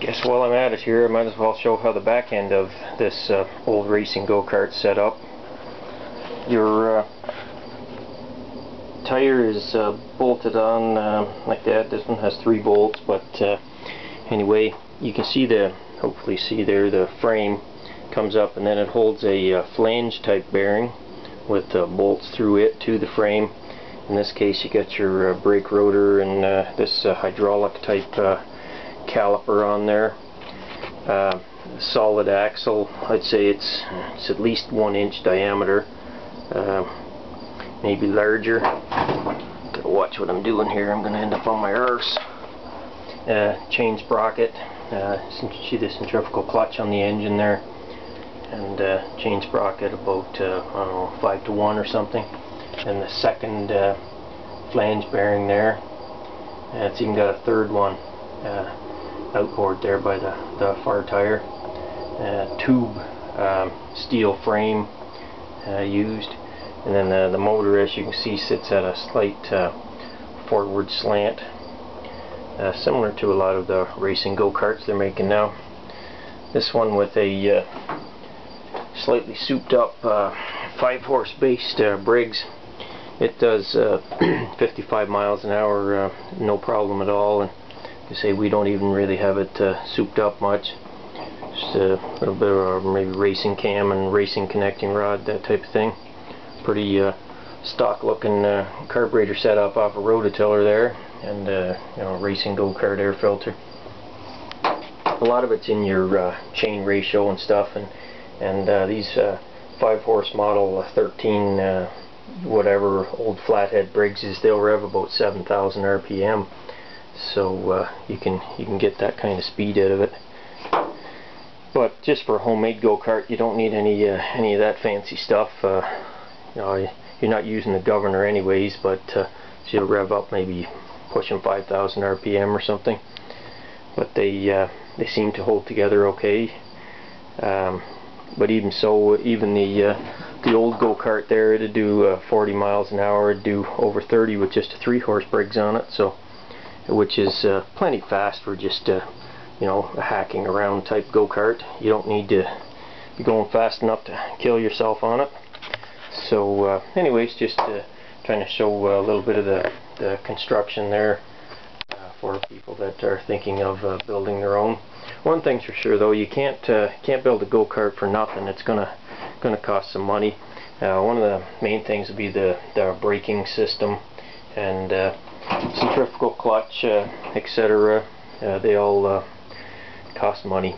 Guess while I'm at it here, I might as well show how the back end of this old racing go-kart set up. Your tire is bolted on like that. This one has 3 bolts, but anyway, you can see hopefully see there, the frame comes up and then it holds a flange type bearing with bolts through it to the frame. In this case you got your brake rotor and this hydraulic type caliper on there. Solid axle. I'd say it's at least 1 inch diameter, maybe larger. Gotta watch what I'm doing here, I'm gonna end up on my arse. Chain sprocket, see the centrifugal clutch on the engine there, and chain sprocket about I don't know, 5 to 1 or something, and the second flange bearing there. It's even got a third one outboard there by the far tire. Tube steel frame used, and then the motor, as you can see, sits at a slight forward slant, similar to a lot of the racing go-karts they're making now. This one with a slightly souped up 5-horse based Briggs. It does 55 miles an hour, no problem at all. And you say we don't even really have it souped up much. Just a little bit of maybe racing cam and racing connecting rod, that type of thing. Pretty stock looking carburetor setup off a rototiller there, and you know, racing go-kart air filter. A lot of it's in your chain ratio and stuff, and these 5-horse model 13 whatever old flathead Briggses, they'll rev about 7,000 RPM. So you can get that kind of speed out of it. But just for a homemade go-kart, you don't need any of that fancy stuff. You know, you're not using the governor anyways, but so you'll rev up maybe pushing 5,000 RPM or something. But they seem to hold together okay. But even so, even the old go-kart there, it'd do 40 miles an hour. It'd do over 30 with just a 3-horse Briggs on it. So, which is plenty fast for just you know, a hacking around type go-kart. You don't need to be going fast enough to kill yourself on it. So anyways, just trying to show a little bit of the construction there for people that are thinking of building their own. One thing's for sure though, you can't build a go-kart for nothing. It's gonna cost some money. One of the main things would be the braking system and centrifugal clutch, etc. They all cost money.